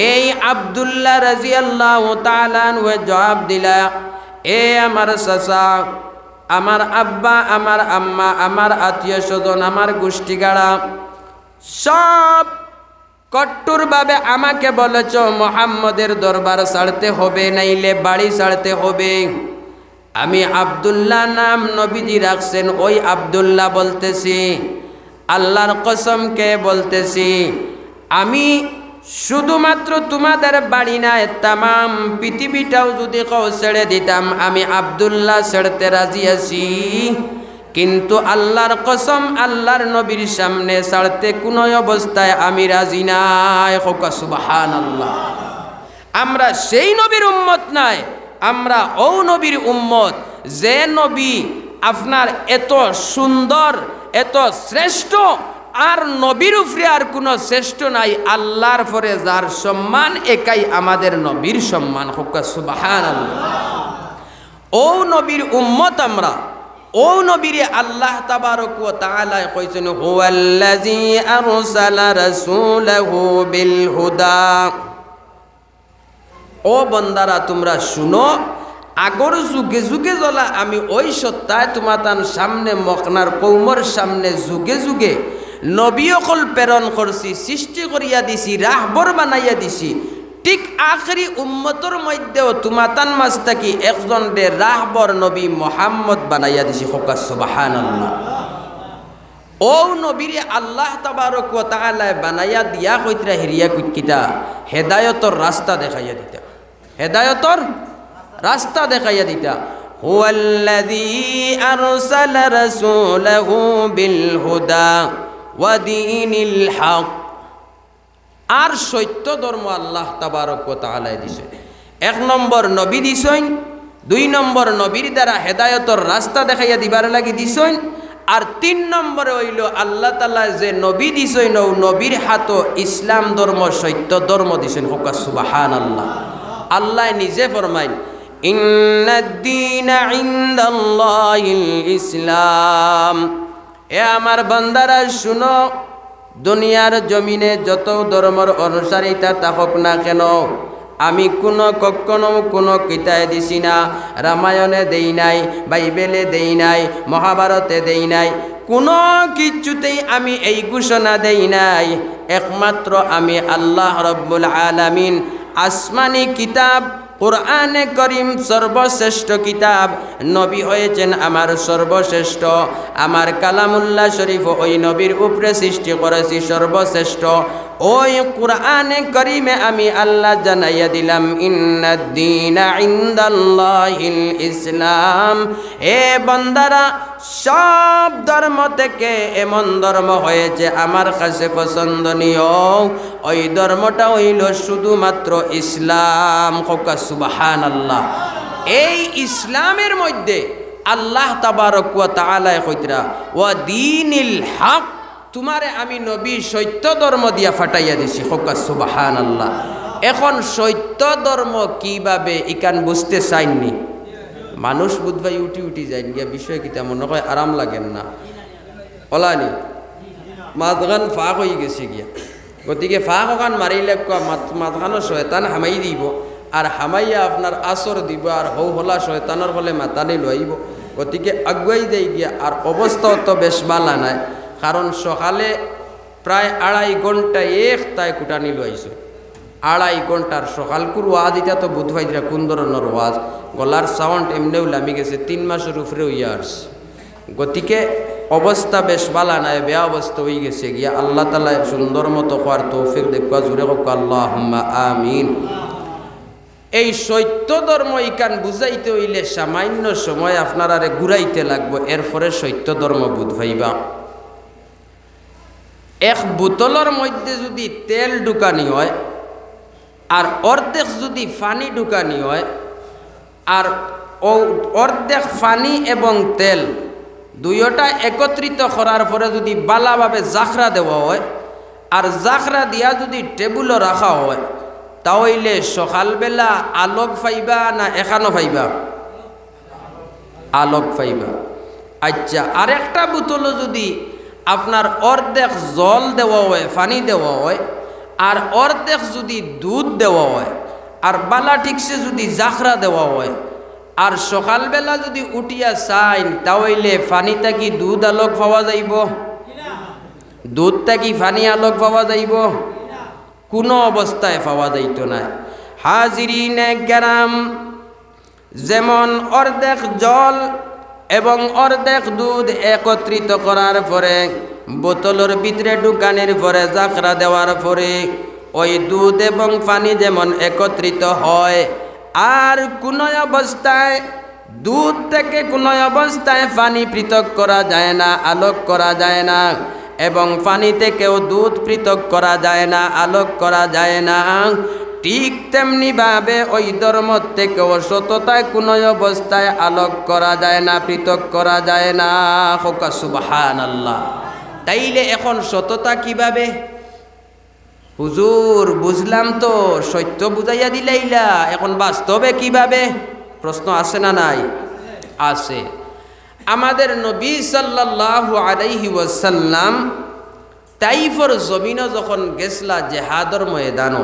এই আব্দুল্লাহ রাদিয়াল্লাহু তাআলা আনহু জবাব দিলা, এ আমার চাচা, আমার আব্বা, আমার আম্মা, আমার আত্মীয় স্বজন, আমার গোষ্ঠীগাড়া সব কট্টরভাবে আমাকে বলেছ মুহাম্মদের দরবার ছাড়তে হবে, নাইলে বাড়ি ছাড়তে হবে। আমি আব্দুল্লাহ নাম নবীজি রাখছেন, ওই আব্দুল্লাহ বলতেছি, আল্লাহর কসমকে বলতেছি, আমি শুধুমাত্র তোমাদের বাড়ি নয়, তামাম পৃথিবীটাও যদি কেউ ছেড়ে দিতাম আমি আব্দুল্লাহ ছেড়তে রাজি আছি, কিন্তু আল্লাহর কসম আল্লাহর নবীর সামনে ছাড়তে কোনো অবস্থায় আমি রাজি নাই। সুবহানাল্লাহ। আমরা সেই নবীর উম্মত নাই, আমরা ও নবীর উম্মত যে নবী আপনার এত সুন্দর, এত শ্রেষ্ঠ, আর নবীর উপরে আর কোনো শ্রেষ্ঠ নাই। আল্লাহর পরে যার সম্মান একাই আমাদের নবীর সম্মান। সুবহানাল্লাহ। ও নবীর উম্মত আমরা, ও নবীরে আল্লাহ তাবারক ওয়া তাআলা কইছেন, হুয়াল্লাযী আরসালা রাসূলাহু বিল হুদা। ও বান্দারা তোমরা শুনো, আগর যুগে যুগে জ্বলা আমি ওই সত্তায় তোমার সামনে মকনার কৌমর সামনে যুগে যুগে নবী অকল প্রেরণ করছি, সৃষ্টি করিয়া দিছি, রাহবর বানাইয়া দিছি। ঠিক আখরি উম্মতর মধ্যেও তোমাতান মাঝ থাকি একজন রে রাহবর নবী মুহাম্মদ বানাইয়া দিছি। সুবহানাল্লাহ। ও নবীরে আল্লাহ তাবারক ওয়া তাআলা বানাইয়া দিয়া কইতরা হিরিয়া কুতকিতা হেদায়েতর রাস্তা দেখাইয়া দিতা, হেদায়েতর রাস্তা দেখাইয়া দিতা। হুয়াল্লাযী আরসালা রাসূলাহু বিল হুদা ওয়া দীনিল হক। আর সত্য ধর্ম আল্লাহ তাবারক ওয়া তাআলা দিছেন। এক নম্বর নবী দিছেন, দুই নম্বর নবীর দ্বারা হেদায়েতর রাস্তা দেখাইয়া দিবার লাগি দিছেন, আর তিন নম্বরে হইল আল্লাহ তাআলা যে নবী দিছেন ও নবীর হাতো ইসলাম ধর্ম, সত্য ধর্ম দিছেন। সুবহানাল্লাহ। আল্লাহ নিজে ফরমাইন, ইন্নাদ দীনা ইনদাল্লাহিল ইসলাম। এ আমার বান্দারা শুনো, দুনিয়ার জমিনে যত ধর্মের অনুসারিতা থাকুক না কেন, আমি কখনো কোনো কিতাবে দিছি না, রামায়ণে দেই নাই, বাইবেলে দেই নাই, মহাভারতে দেই নাই, কোনো কিছুতেই আমি এই ঘোষণা দেই নাই। একমাত্র আমি আল্লাহ রব্বুল আলামিন আসমানি কিতাব কুরআনে করিম সর্বশ্রেষ্ঠ কিতাব, নবী হয়েছেন আমার সর্বশ্রেষ্ঠ, আমার কালামুল্লাহ শরীফ ওই নবীর উপরে সৃষ্টি করেছি সর্বশ্রেষ্ঠ। ওই কুরআনে করিমে আমি আল্লাহ জানাইয়া দিলাম, ইন্নাদ দীনা ইনদাল্লাহিল ইসলাম। এ বান্দারা, সব ধর্ম থেকে এমন ধর্ম হয়েছে আমার কাছে পছন্দনীয়, ওই ধর্মটা হইল শুধুমাত্র ইসলাম। সুবহানাল্লাহ। এই ইসলামের মধ্যে আল্লাহ তাবারক ওয়া তাআলা কইতরা, ওয়া দীনিল হক, তোমারে আমি নবী সত্য ধর্ম দিয়া ফাটাইয়া দিছি। সুবহানাল্লাহ। এখন সত্য ধর্ম কিভাবে ইকান বুঝতে চাইনি মানুষ, বুধবাই উঠি উঠি যায় গিয়া বিষয় কিতা মনে হয় আরাম লাগেন না, ওলানি মাঝখান ফাঁক হয়ে গেছে গিয়া। গতিকে ফাঁক ওখান মারিলে মাঝখানো শয়তান হামাই দিব, আর হামাইয়া আপনার আসর দিব, আর হৌ হলা শয়তানের বলে মাতানি লইব। গতিকে আগুয়াই দেই গিয়া, আর অবস্থাও তো বেশ বালা নাই, কারণ সকালে প্রায় 2.5 ঘন্টা তাই কুটানি লইছে। 2.5 ঘন্টার সকালকুর ওয়াজ, এটা তো বুধবাই দিরা কোন ধরনের ওয়াজ, গলার সাউন্ড এমনিও লামি গেছে, 3 মাসের উপরে ইয়ার্স। গতিকে অবস্থা বেশ বালা নাই, বেয়া অবস্থা হয়ে গেছে গিয়া। আল্লাহ তাআলা সুন্দর মতো করার তৌফিক দেখবা, জুড়ে হোক আল্লাহুম্মা আমিন। এই সত্য ধর্ম ইকান বুঝাইতে হইলে সামান্য সময় আপনারা ঘুরাইতে লাগবো, এরপরে সত্য ধর্ম বুঝাইবা। এক বোতলের মধ্যে যদি তেল ঢুকানি হয়, আর অর্ধেক যদি পানি ঢুকানি হয়, আর অর্ধেক পানি এবং তেল দুইটা একত্রিত করার পরে যদি বালাভাবে জাখরা দেওয়া হয়, আর জাখরা দিয়া যদি টেবুলও রাখা হয়, তাহলে সকালবেলা আলোক পাইবা না এখানো পাইবা? আলোক পাইবা। আচ্ছা, আরেকটা বোতলও যদি আপনার অর্ধেক জল দেওয়া হয়, পানি দেওয়া হয়, আর অর্ধেক যদি দুধ দেওয়া হয় আর বালা ঠিকসে যদি জাখরা দেওয়া হয় আর সকালবেলা যদি উঠিয়া চাইন তাহলে ফানিটা কি দুধ আলোক পাওয়া যাইব? দুধটা কি ফানি আলোক পাওয়া যাইব? কোনো অবস্থায় পাওয়া যাইত না। হাজিরিনে কেরাম, যেমন অর্ধেক জল এবং অর্ধেক দুধ একত্রিত করার পরে বোতলের ভিতরে ঢুকানোর পরে জাখরা দেওয়ার পরে ওই দুধ এবং পানি যেমন একত্রিত হয়, আর কোনো অবস্থায় দুধ থেকে কোনো অবস্থায় পানি পৃথক করা যায় না, আলোক করা যায় না, এবং পানি থেকেও দুধ পৃথক করা যায় না, আলোক করা যায় না, ঠিক তেমনিভাবে ওই ধর্ম থেকেও সততায় কোনো অবস্থায় আলোক করা যায় না, পৃথক করা যায় না। হোকা সুবহানাল্লাহ। তাইলে এখন সততা কিভাবে? হুজুর বুঝলাম তো, সত্য বুঝাইয়া দিলাইলা, এখন বাস্তবে কিভাবে? প্রশ্ন আছে না নাই? আছে। আমাদের নবী সাল্লাল্লাহু আলাইহি ওয়াসাল্লাম তাইফর জমিনও যখন গেছলা জেহাদর ময়দানও,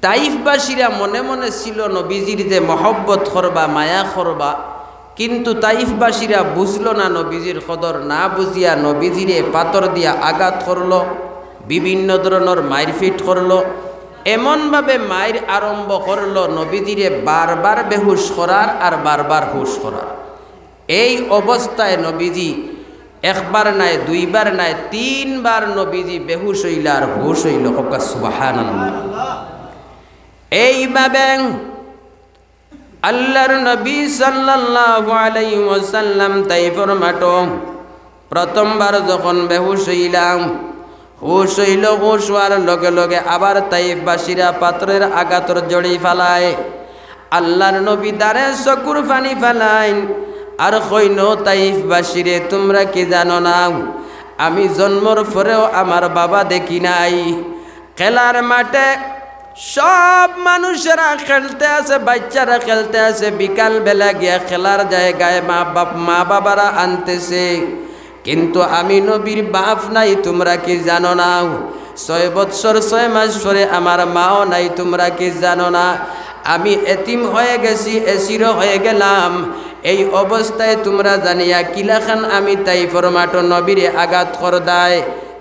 তাইফবাসীরা মনে মনে ছিল নবীজির যে মহব্বত করবা, মায়া করবা, কিন্তু তাইফবাসীরা বুঝল না নবীজির কদর, না বুঝিয়া নবীজিরে পাথর দিয়া আঘাত করলো, বিভিন্ন ধরনের মারপিট করলো, এমনভাবে মায়ের আরম্ভ করলো নবীজিরে বারবার বেহুশ করার আর বারবার হুশ করার। এই অবস্থায় নবীজি একবার নাই, দুইবার নাই, তিনবার নবীজি বেহুশ হইল আর হুশ হইল। হোকা সুবহানাল্লাহ। এইভাবে আল্লাহর নবী সাল্লাল্লাহু আলাইহি ওয়াসাল্লাম তাইফের মাঠে প্রথমবার যখন বেহুশ হইলাম, হুশ হইল, হুশ হওয়ার লগে লগে আবার তাইফবাসীরা পাথরের আঘাতর জড়ি ফেলায়। আল্লাহর নবী দারে চকুর পানি ফেলাইন আর কইন, তাইফবাসীরে তোমরা কি জানো না, আমি জন্মর পরেও আমার বাবা দেখি নাই। খেলার মাঠে সব মানুষেরা খেলতে আছে, বাচ্চারা খেলতে আছে, বিকাল বেলা গিয়া খেলার জায়গায় মা বাবারা আনতেছে, কিন্তু আমি নবীর বাপ নাই, তোমরা কি জানো না? 6 বৎসর 6 মাস পরে আমার মাও নাই, তোমরা কি জানো না? আমি এতিম হয়ে গেছি, এসিরও হয়ে গেলাম। এই অবস্থায় তোমরা জানিয়া কিলাখান আমি তাইফর মাঠে নবীরে আঘাত কর দেয়।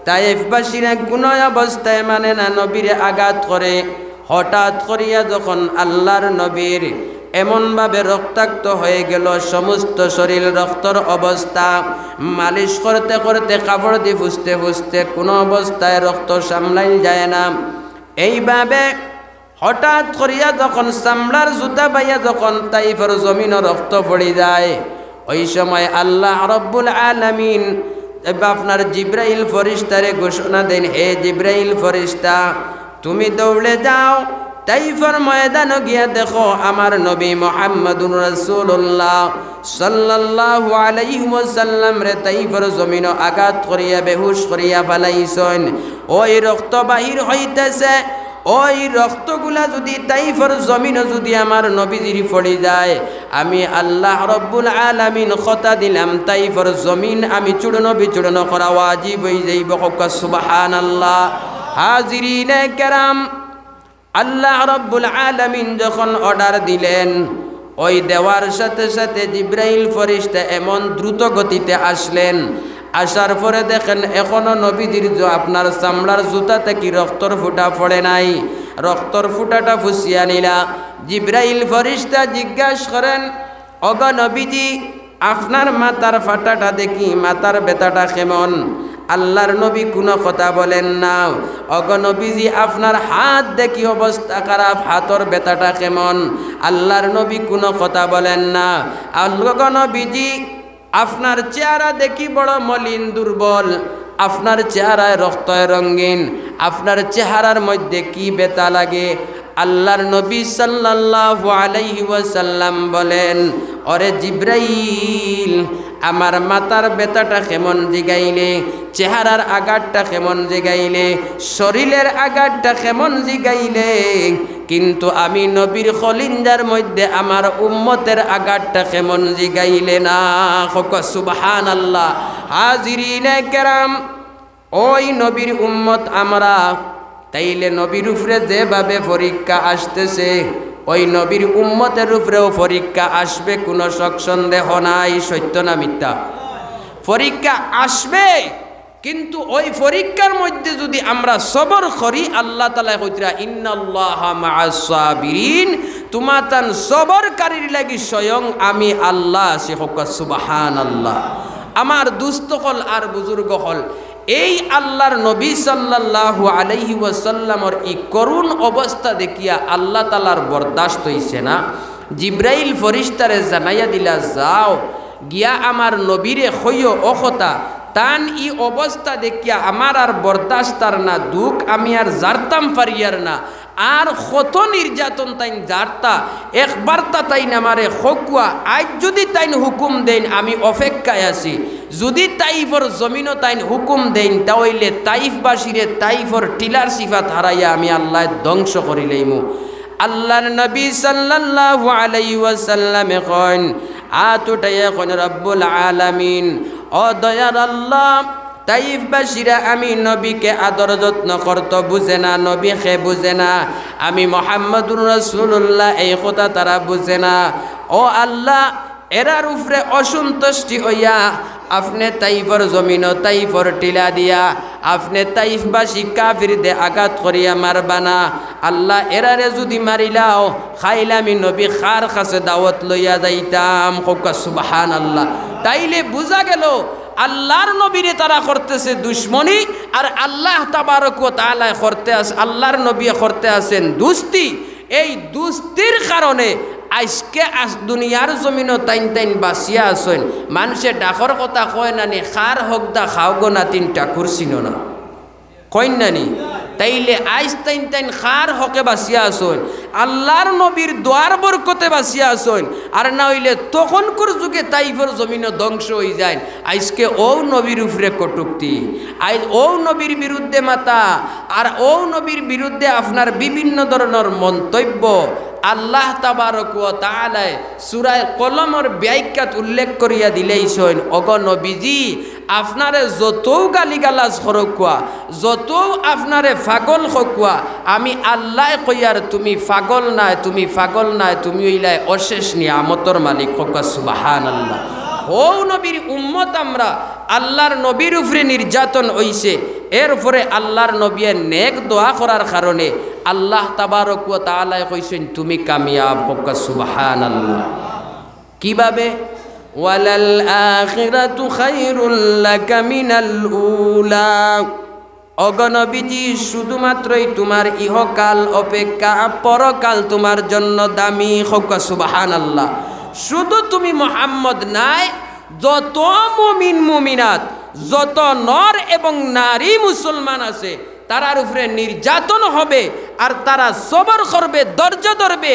তাইফবাসীরা কোনো অবস্থায় মানে না, নবীরে আঘাত করে। হঠাৎ করিয়া যখন আল্লাহর নবীর এমনভাবে রক্তাক্ত হয়ে গেল, সমস্ত শরীর রক্তর অবস্থা, মালিশ করতে করতে কাপড় দিয়ে ফুসতে ফুসতে কোনো অবস্থায় রক্ত সামলাই যায় না। এইভাবে হঠাৎ করিয়া যখন চামড়ার জুতা পাইয়া যখন তাইফের জমিনও রক্ত পড়ে যায়, ওই সময় আল্লাহ রব্বুল আলামিন আপনার জিব্রাইল ফরিস্তারে ঘোষণা দেন, হে জিব্রাইল ফরিস্তা, তুমি দৌড়ে যাও, তাইফের ময়দানে গিয়া দেখো আমার নবী মুহাম্মদুর রাসূলুল্লাহ সাল্লাল্লাহু আলাইহি ওয়াসাল্লাম রে তাইফের জমিনও আঘাত করিয়া বেহুশ করিয়া ফেলাইছেন। ওই রক্ত বাহির হইতেছে, ওই রক্তগুলা যদি তাইফের জমিনও যদি আমার নবীজির পড়ে যায়, আমি আল্লাহ রব্বুল আলামিন কথা দিলাম তাইফের জমিন আমি চূর্ণ বিচূর্ণ করা ওয়াজিব হয়ে যাইব। সুবহানাল্লাহ। হাজিরিনে কেরাম, আল্লাহ রব্বুল আলামিন যখন অর্ডার দিলেন, ওই দেওয়ার সাথে সাথে জিব্রাইল ফেরেশতা এমন দ্রুত গতিতে আসলেন। আসার পরে দেখেন এখনো নবীজির আপনার চামড়ার জুতা থেকে রক্তর ফুটা পড়ে নাই। রক্তর ফুটাটা ফুসিয়া নিলা। জিব্রাইল ফেরেশতা জিজ্ঞাসা করেন, ওগো নবীজি, আপনার মাথার ফাটাটা দেখি, মাথার ব্যথাটা কেমন? আল্লাহর নবী কোনো কথা বলেন না। ওগো নবীজি, আপনার হাত দেখি অবস্থা খারাপ, হাতর ব্যথাটা কেমন? আল্লাহর নবী কোনো কথা বলেন না। ওগো নবীজি, আপনার চেহারা দেখি বড় মলিন, দুর্বল, আপনার চেহারায় রক্তয় রঙিন, আপনার চেহারার মধ্যে কি ব্যথা লাগে? আল্লাহর নবী সাল্লাল্লাহু আলাইহি ওয়াসাল্লাম বলেন, ওরে জিব্রাইল, আমার মাথার ব্যথাটা কেমন জিগাইলে, চেহারার আঘাতটা কেমন জিগাইলে, শরীরের আঘাতটা কেমন জিগাইলে, কিন্তু আমি নবীর খলিঞ্জার মধ্যে আমার উম্মতের আঘাতটা কেমন জিগাইলে না। সুবহানাল্লাহ। হাজিরিনে কেরাম, ওই নবীর উম্মত আমরা, তাইলে নবীর উপরে যেভাবে পরীক্ষা আসতেছে ওই নবীর উম্মতের উপরেও পরীক্ষা আসবে, কোনো শক সন্দেহ নাই। সত্য না মিথ্যা? পরীক্ষা আসবে, কিন্তু ওই পরীক্ষার মধ্যে যদি আমরা সবর করি, আল্লাহ তাআলা কইতরা ইন্নাল্লাহা মাআস সাবিরিন, তুমাতান সবরকারীর লাগি স্বয়ং আমি আল্লাহ আছি। হোক সুবহানাল্লাহ। আমার দুস্থ হল আর বুজুর্গ হল, এই আল্লাহর নবী সাল্লাল্লাহু আলাইহি ওয়াসাল্লামর এই করুণ অবস্থা দেখিয়া আল্লাহ তাআলার বরদাস্ত হইছে না। জিব্রাইল ফরিস্তারে জানাইয়া দিলা, যাও গিয়া আমার নবীরে কইও অখতা তান ই অবস্থা দেখিয়া আমার আর বরদাস্তার না, দুঃখ আমি আর জারতাম পারিয়ার না, আর কত নির্যাতন তাইন জারতা, একবার তা তাইন আমারে হকুয়া। আজ যদি তাইন হুকুম দেন আমি অপেক্ষায় আছি, যদি তাইফর জমিনও তাইন হুকুম দেন তাহলে তাইফবাসীরে তাইফর টিলার সিফাত হারাইয়া আমি আল্লাহ ধ্বংস করিলেইমু। আল্লাহর নবী সাল্লাল্লাহু আলাইহি ওয়াসাল্লামে কইন, আতুটাইয়া কইন রব্বুল আলামিন, ও দয়ার আল্লাহ, তাইফবাসীরা আমি নবীকে আদর যত্ন করতে বুঝে না, নবীকে বুঝে না, আমি মুহাম্মদুর রাসূলুল্লাহ এই কথা তারা বুঝে না। ও আল্লাহ, এরার উপরে অসন্তুষ্টি হইয়া আপনি তাইফর জমিন তাইফর টিলা দিয়া আপনি তাইফবাসী কাফিরদের আঘাত করিয়া মারবানা। আল্লাহ, এরারে যদি মারিলাও খাইলে আমি নবী খার কাছে দাওয়াত লইয়া যাইতাম। সুবহানাল্লাহ। তাইলে বুঝা গেল আল্লাহর নবীরে তারা করতেছে দুশ্মনী, আর আল্লাহ তাবারক ওয়া তাআলা করতে আছে, আল্লাহর নবী করতে আছেন দুস্তি। এই দুস্তির কারণে আজকে দুনিয়ার জমিনও তাইন তাইন বাঁচিয়া আসেন। মানুষে ডাকর কথা কয় নানি, খার হক দা খাও গো না, তিনটা কুরসিনো না কইন নানি। তাইলে আইস তাইন তাইন খার হকে বাঁচিয়া আসেন, আল্লাহর নবীর দোয়ার বরকতে বাঁচিয়া আসেন। আর না হইলে তখনকার যুগে তাইফের জমিন ধ্বংস হয়ে যায়। আজকে ও নবীর উপরে কটুক্তি, আজ ও নবীর বিরুদ্ধে মাতা, আর ও নবীর বিরুদ্ধে আপনার বিভিন্ন ধরনের মন্তব্য। আল্লাহ তাবারক ওয়া তাআলা সূরা কলমের ব্যাখ্যাত উল্লেখ করিয়া দিলেইছেন, ওগো নবীজি, আপনারে যত গালিগালাজ করকুয়া, যত আপনারে পাগল হকুয়া, আমি আল্লাহ কইয়ার তুমি পাগল নাই, তুমি পাগল নাই, তুমি হইলাই অশেষ নিয়ামতর মালিক। হকা সুবহানাল্লাহ। ও নবীর উম্মত আমরা, আল্লাহর নবীর উপরে নির্যাতন হইছে, এরপরে আল্লাহর নবীর নেক দোয়া করার কারণে আল্লাহ তাবারক ওয়া তাআলা কইছেন তুমি কামিয়াব। হকা সুবহানাল্লাহ। কিভাবে? ওয়ালাল আখিরাতু খায়রুল লাকা মিনাল উলা। অগণবিজি, শুধুমাত্রই তোমার ইহকাল অপেক্ষা পরকাল তোমার জন্য দামি। হকা সুবহানাল্লাহ। শুধু তুমি মুহাম্মদ নাই, যত মুমিন মুমিনাত, যত নর এবং নারী মুসলমান আছে, তারার উপরে নির্যাতন হবে, আর তারা সবর করবে, ধৈর্য ধরবে।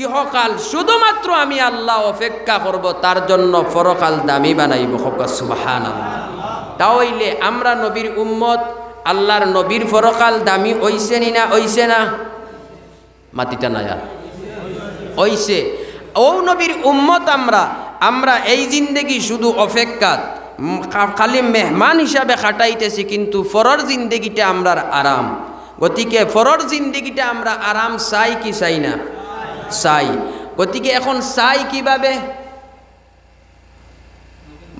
ইহকাল শুধুমাত্র আমি আল্লাহ অপেক্ষা করব, তার জন্য পরকাল দামি বানাইব। হকা সুবহানাল্লাহ। তাহলে আমরা নবীর উম্মত, আল্লাহর নবীর পরকাল দামি হইছে নি না? হইছে না? মাতিটা না হইছে। ও নবীর উম্মত আমরা এই জিন্দেগি শুধু অপেক্ষা, খালি মেহমান হিসাবে খাটাইতেছি, কিন্তু ফরর জিন্দেগিটা আমরা আরাম। গতিকে ফরর জিন্দেগিটা আমরা আরাম চাই কি চাই না? চাই। গতিকে এখন চাই কিভাবে?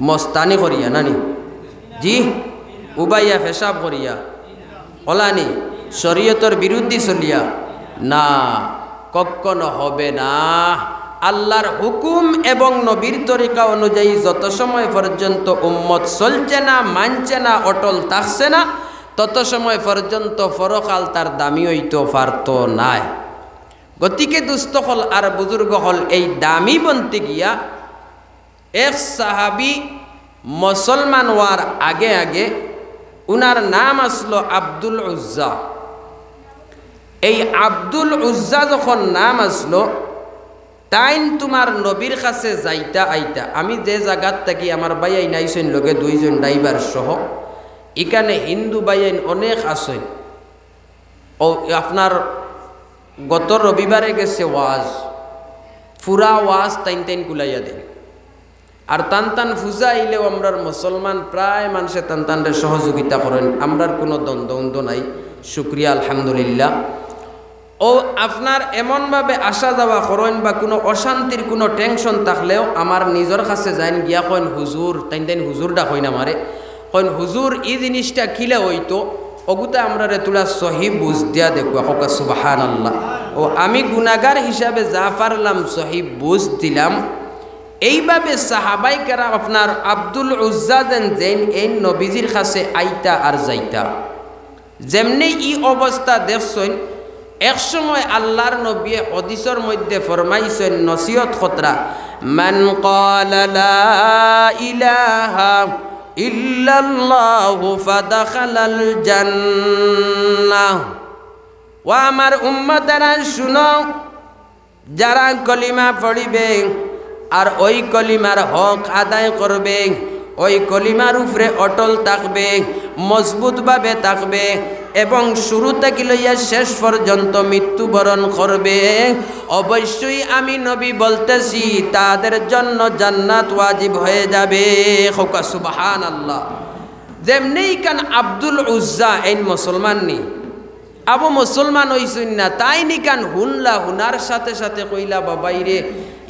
মস্তানি করিয়া নানি, জি, উবাইয়া পেশাব করিয়া, ওলানি শরীয়তর বিরুদ্ধে চলিয়া না, কখনো হবে না। আল্লাহর হুকুম এবং নবীর তরিকা অনুযায়ী যত সময় পর্যন্ত উম্মত চলছে না, মানছে না, অটল থাকছে না, তত সময় পর্যন্ত পরকাল তার দামি হইতে পারত নাই। গতিকে দুস্থ হল আর বুজুর্গ হল, এই দামি বনতে গিয়া এক সাহাবি মুসলমান হওয়ার আগে আগে উনার নাম আসলো আব্দুল উজ্জা। এই আব্দুল উজ্জা যখন নাম আসলো, তাইন তোমার নবীর কাছে যাইতা আইতা, আমি যে জায়গার থাকি আমার বাইয়াই নাইছেন লগে দুইজন ড্রাইভার সহ, এখানে হিন্দু বাইয়াইন অনেক আছেন। ও আপনার গত রবিবারে গেছে ওয়াজ, পুরা ওয়াজ তাইন তাইন কুলাইয়া দেন। আর টান টান পূজা আইলেও আমরার মুসলমান প্রায় মানুষের টান টানরে সহযোগিতা করেন, আমরার কোনো দ্বন্দ্ব নাই। শুক্রিয়া আলহামদুলিল্লাহ। ও আপনার এমনভাবে আসা যাওয়া করেন বা কোনো অশান্তির কোনো টেনশন থাকলেও আমার নিজের কাছে যাইন গিয়া কইন হুজুর, তাইন হুজুরটা কইন আমারে, কইন হুজুর এই জিনিসটা কিলে হইতো অগুতা আমরা রে তোলা সহি বুঝ দিয়া দেখো হোক সুবহানাল্লাহ। ও আমি গুনাহগার হিসাবে যা পারলাম সহি বুঝ দিলাম। এইভাবে সাহাবাই কেরাম আপনার আব্দুল উজ্জা যেন এই নবীজির কাছে আইতা আর যাইতা। যেমনি ই অবস্থা দেখছেন, এক সময় আল্লাহর নবী হাদিসের মধ্যে ফরমাইছেন নসিহত খতরা, মান ক্বালা লা ইলাহা ইল্লাল্লাহু ফাদাখালাল জান্নাহ। ও আমার উম্মতেরা শুনো, যারা কলিমা পড়িবে আর ওই কলিমার হক আদায় করবে, ওই কলিমার উপরে অটল থাকবে, মজবুতভাবে থাকবে এবং শুরু থেকে লইয়া শেষ পর্যন্ত মৃত্যুবরণ করবে, অবশ্যই আমি নবী বলতেছি তাদের জন্য জান্নাত ওয়াজিব হয়ে যাবে। সুবহানাল্লাহ। যেমনি কান আব্দুল উজ্জা এই মুসলমান নি, আবু মুসলমান হইছেন না, তাই নিকান হুনলা, হুনার সাথে সাথে কইলা বাবাইরে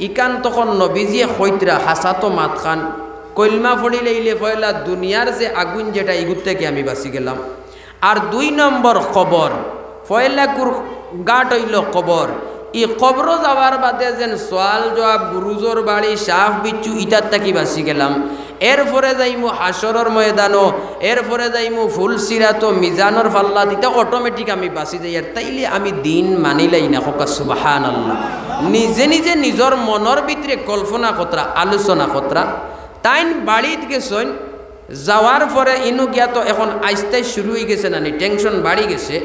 ইকান তখন নবীজিয়ে কইতরা হাসাতো মাত খান কলমা ফড়িলে পয়লা দুনিয়ার যে আগুন যেটা ইগুর থেকে আমি বাঁচি গেলাম। আর 2 নম্বর খবর ফয়লাকুর গাট হইল কবর। ই কবর যাওয়ার বাদে যেন সোয়াল জবাব গুরুজোর বাড়ি সাফ বিচ্ছু ইটার থাকি বাঁচি গেলাম। এরপরে যাইমু হাসরের ময়দানও, এরপরে যাইমু ফুল সিরাতো মিজানোর ফাল্লা দিতে অটোমেটিক আমি বাঁচি যাই। আর তাইলে আমি দিন মানিলাই না। হোক সুবহানাল্লাহ। নিজে নিজে নিজের মনের ভিতরে কল্পনা কতরা আলোচনা কতরা। তাইন বাড়িতে গেছেন, যাওয়ার পরে ইনু গিয়া তো এখন আইস্তাই শুরু হয়ে গেছে না, টেনশন বাড়ি গেছে।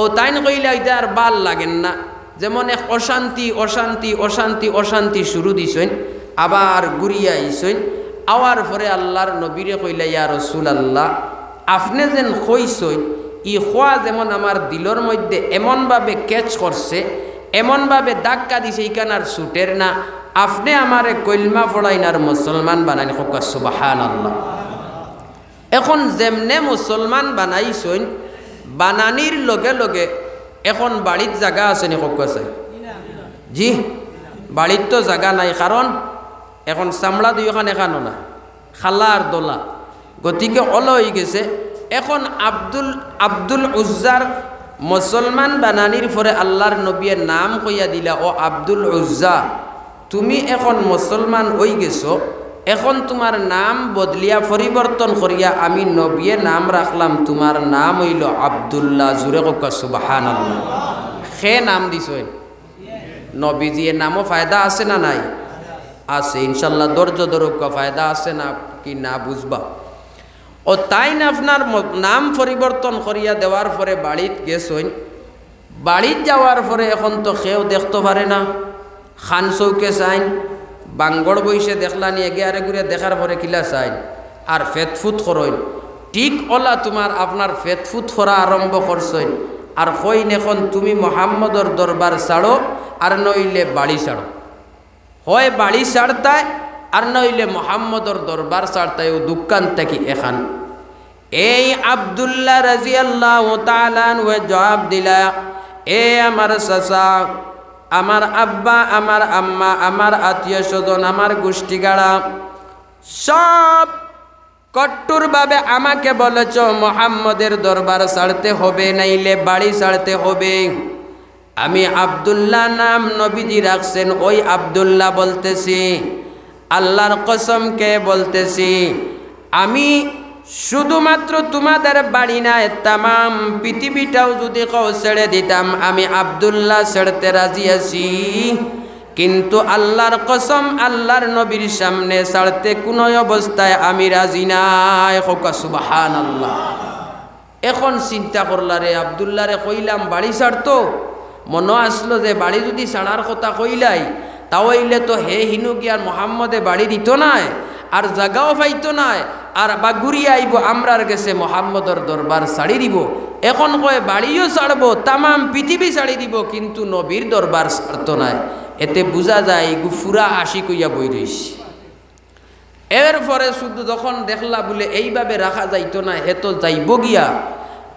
ও তাইন কইলে এটা আর ভাল লাগেন না, যেমন এক অশান্তি অশান্তি অশান্তি অশান্তি শুরু দিছেন, আবার ঘুরিয়া আইছেন। আওয়ার পরে আল্লাহর নবীরে কইলা, ইয়া রাসূলুল্লাহ আপনি যেন কইছেন ই খোয়া যেমন আমার দিলর মধ্যে এমনভাবে ক্যাচ করছে, এমনভাবে ধাক্কা দিছে, ইকান আর ছুটের না। আপনি আমারে কলমা পড়াইন আর মুসলমান বানাইন। হোক সুবহানাল্লাহ। এখন যেমনে মুসলমান বানাইছেন, বানানির লগে লগে এখন বাড়ির জায়গা আছে নি? হোক আছে জি, বাড়ির তো জায়গা নাই, কারণ এখন চামড়া দুইখান এখানো না, খালা আর দোলা, গতিকে অল হয়ে গেছে। এখন আব্দুল উজ্জার মুসলমান বানানির পরে আল্লাহর নবীর নাম কইয়া দিলা, ও আব্দুল উজ্জা তুমি এখন মুসলমান হয়ে গেছো, এখন তোমার নাম বদলিয়া পরিবর্তন করিয়া আমি নবীয়ে নাম রাখলাম, তোমার নাম হইল আব্দুল্লাহ। জুরে হোক সুবহানাল্লাহ। সে নাম দিছেন নবীজির নামও ফায়দা আছে না নাই? আছে ইনশাল্লাহ। ধৈর্য ধরুক, ফায়দা আছে না কি না বুঝবা। ও তাই না আপনার নাম পরিবর্তন করিয়া দেওয়ার পরে বাড়িত গেছেন। বাড়িত যাওয়ার পরে এখন তো কেউ দেখতে পারে না, খান চৌকে চাইন, বাঙ্গড় বইসে দেখলা নিয়ে এগে আরে ঘুরে দেখার পরে কিলা চাইন আর ফেতফুত করেন। ঠিক ওলা তোমার আপনার ফেতফুত করা আরম্ভ করছেন আর কইন এখন তুমি মোহাম্মদর দরবার ছাড়ো আর নইলে বাড়ি ছাড়ো। হয় বাড়ি ছাড়তায় আর নইলে মোহাম্মদর দরবার ছাড়তায়। ও দোকান থেকে এখান এই আব্দুল্লাহ রাদিয়াল্লাহু তাআলা আনহু জবাব দিলা, এ আমার চাচা, আমার আব্বা, আমার আম্মা, আমার আত্মীয় স্বজন, আমার গোষ্ঠীগাড়া সব কট্টরভাবে আমাকে বলেছ মোহাম্মদের দরবার ছাড়তে হবে, নাইলে বাড়ি ছাড়তে হবে। আমি আব্দুল্লাহ নাম নবীজি রাখছেন, ওই আব্দুল্লাহ বলতেছি, আল্লাহর কসমকে বলতেছি, আমি শুধুমাত্র তোমাদের বাড়ি না, তামাম পৃথিবীটাও যদি কেউ ছেড়ে দিতাম আমি আব্দুল্লাহ ছেড়তে রাজি আছি, কিন্তু আল্লাহর কসম আল্লাহর নবীর সামনে ছাড়তে কোনো অবস্থায় আমি রাজি নাই। সুবহানাল্লাহ। এখন চিন্তা করলা রে, আব্দুল্লাহ রে কইলাম বাড়ি ছাড়তো, মনে আসলো যে বাড়ি যদি ছাড়ার কথা কইলাই তাহলে তো হে হিনু গিয়ার মোহাম্মদে বাড়ি দিত নাই আর জাগাও পাইতো নাই আর বাগুরিয়া আইব আমরার গেছে মোহাম্মদর দরবার ছাড়ি দিব। এখন কয় বাড়িও ছাড়বো, তামাম পৃথিবী ছাড়ি দিব, কিন্তু নবীর দরবার ছাড়তো নাই। এতে বোঝা যায় গুফুরা আশি কইয়া বই রইছি। এরপরে শুধু যখন দেখলা বলে এইভাবে রাখা যাইতো না, হে তো যাইব গিয়া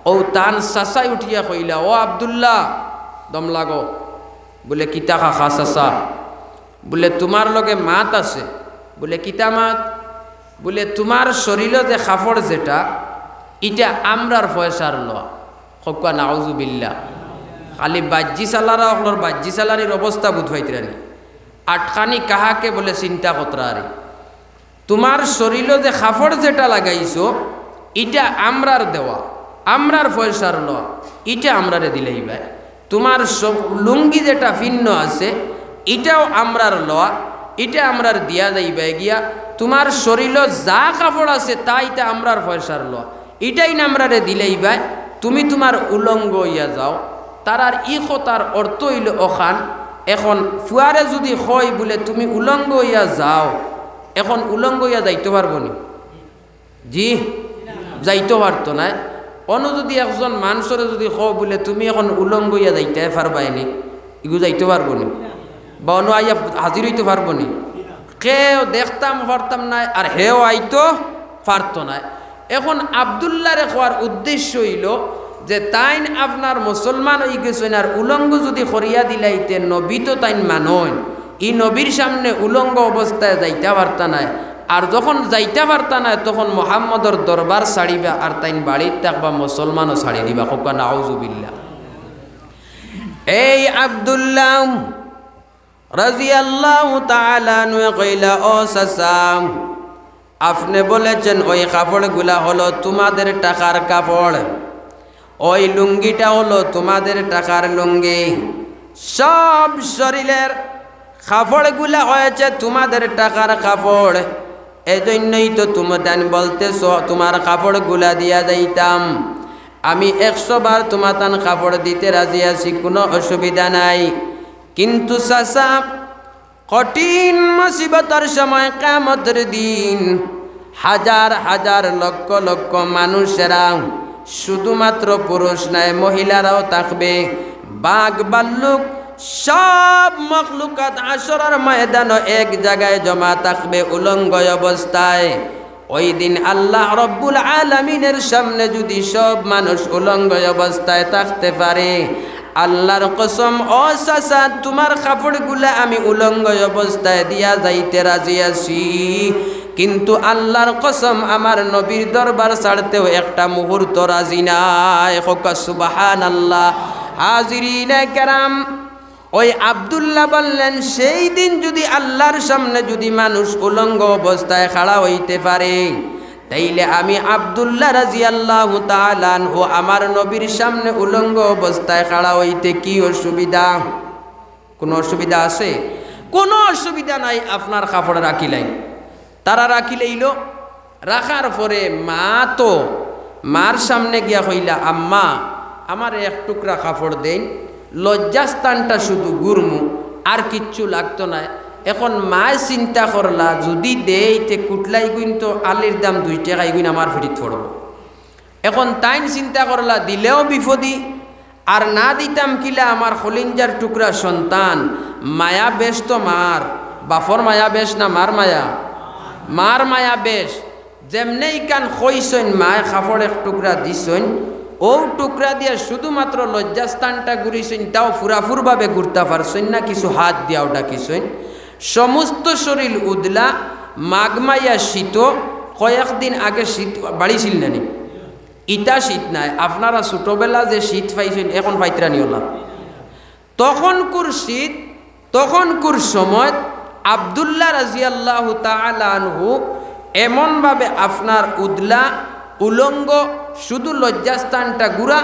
ও তান চাচাই উঠিয়া কইলা, ও আব্দুল্লাহ দম লাগো। বলে কিতা খাখা চাচা? বলে তোমার লগে মাত আছে। বলে কিতা মাত? বলে তোমার শরীর যে কাপড় যেটা, এটা আমরার পয়সার লওয়া। হকা নাউজুবিল্লাহ। খালি বাজ্জি চালারা অকলর বাজ্জি চালানির অবস্থা বুঝাইতরানি আটখানি কাহাকে বলে চিন্তা কতরারে। তোমার শরীর যে কাপড় যেটা লাগাইছো, এটা আমরার দেওয়া, আমরার পয়সার লওয়া, এটা আমরারে দিলেই ভাই। তোমার লুঙ্গি যেটা ভিন্ন আছে, এটাও আমরার লওয়া, এটা আমরার দিয়া যাইবে গিয়া। তোমার শরীর যা কাপড় আছে তা এটা আমরার পয়সার লওয়া, এটাই না আমরারে দিলেই ভাই। তুমি তোমার উলঙ্গ ইয়া যাও। তার ই কথার অর্থ হইল ওখান, এখন ফুয়ারে যদি হয় বলে তুমি উলঙ্গ ইয়া যাও, এখন উলঙ্গ ইয়া যাইতে পারবো নি? জি যাইতে পারতো না। অন্য যদি একজন মানুষরে যদি কও বলে তুমি এখন উলঙ্গ ইয়া যাইতে পারবাইনি, ইগু যাইতে পারবো নি? বা অন্য আইয়া হাজির হইতে পারবো নি? কেউ দেখতাম পারতাম না, আর হেও আইতো পারতো না। এখন আব্দুল্লাহরে খোয়ার উদ্দেশ্য হইল যে তাইন আপনার মুসলমান হয়ে গেছেন, আর উলঙ্গ যদি করিয়া দিলাইতে নবী তো তাইন মানন, ই নবীর সামনে উলঙ্গ অবস্থায় যাইতে পারতা নাই। আর যখন যাইতে পারতা নাই তখন মুহাম্মদর দরবার ছাড়িবা, আর তাইন বাড়ির থাকবা মুসলমানও ছাড়ি দিবা। কোকা নাউজুবিল্লাহ। এই আব্দুল্লাহ রাদিয়াল্লাহু তাআলা আনহু কইলা, ও চাচা আপনি বলেছেন ওই কাপড়গুলা হলো তোমাদের টাকার কাপড়, ওই লুঙ্গিটা হলো তোমাদের টাকার লুঙ্গি, সব শরীরের কাপড়গুলা হয়েছে তোমাদের টাকার কাপড়। এজন্যই তো তুমি বলতেছ তোমার কাপড়গুলা দিয়া যাইতাম। আমি 100 বার তোমার তান কাপড় দিতে রাজি আছি, কোনো অসুবিধা নাই। কিন্তু চাচা কঠিন মুসিবতের সময়, কিয়ামতের দিন হাজার হাজার লক্ষ লক্ষ মানুষেরা, শুধুমাত্র পুরুষ নাই মহিলারাও থাকবে, বাঘ ভাল্লুক সব মখলুকাত আসরের ময়দানে এক জায়গায় জমা থাকবে উলঙ্গ অবস্থায়। ওই দিন আল্লাহ রব্বুল আলামিনের সামনে যদি সব মানুষ উলঙ্গ অবস্থায় থাকতে পারে, আল্লাহর কসম ও চাচা তোমার কাপড়গুলা আমি উলঙ্গ অবস্থায় দিয়া যাইতে রাজি আছি, কিন্তু আল্লাহর কসম আমার নবীর দরবার ছাড়তেও একটা মুহূর্ত রাজি নাই। সুবহানাল্লাহ। হাজিরিনে কেরাম, ওই আব্দুল্লাহ বললেন সেই দিন যদি আল্লাহর সামনে যদি মানুষ উলঙ্গ অবস্থায় খাড়া হইতে পারে, তাইলে আমি আব্দুল্লাহ রাদিয়াল্লাহু তাআলা আনহু আমার নবীর সামনে উলঙ্গ অবস্থায় খাড়া হইতে কি অসুবিধা? কোনো অসুবিধা আছে? কোনো অসুবিধা নাই। আপনার কাপড় রাখিলাই, তারা রাখিলেইল। রাখার পরে মা তো মার সামনে গিয়া কইলা, আম্মা আমার এক টুকরা কাপড় দেন, লজ্জাস্থানটা শুধু গুরমু, আর কিচ্ছু লাগতো না। এখন মা চিন্তা করলা যদি দেই তে কুটলাই গুইন তো আলির দাম 2 টাকা গুইন আমার ফিরিত পড়ব। এখন তাইন চিন্তা করলা দিলেও বিপদি, আর না দিতাম কিলা আমার খলিঞ্জার টুকরা সন্তান। মায়া বেশ তো মার, বাফর মায়া বেশ না মার মায়া? মার মায়া বেশ। যেমনেই কান কইসইন মায় কাপড় এক টুকরা দিছইন, ও টুকরা দিয়ে শুধুমাত্র লজ্জাস্থানটা ঘুরিছইন, তাও ফুরাফুরভাবে ঘুরতে পারছইন না, কিছু হাত দিয়াও ডাকিছইন। সমস্ত শরীর উদলা, মাগমাইয়া শীত। কয়েকদিন আগে শীত বাড়িছিল নানি, ইটা শীত নাই। আপনারা ছোটবেলা যে শীত পাইছেন এখন পাইতরানি হলা, তখনকুর শীত, তখনকুর সময় আব্দুল্লাহ রাদিয়াল্লাহু তাআলা আনহু এমনভাবে আপনার উদলা উলঙ্গ, শুধু লজ্জাস্থানটা গুড়া,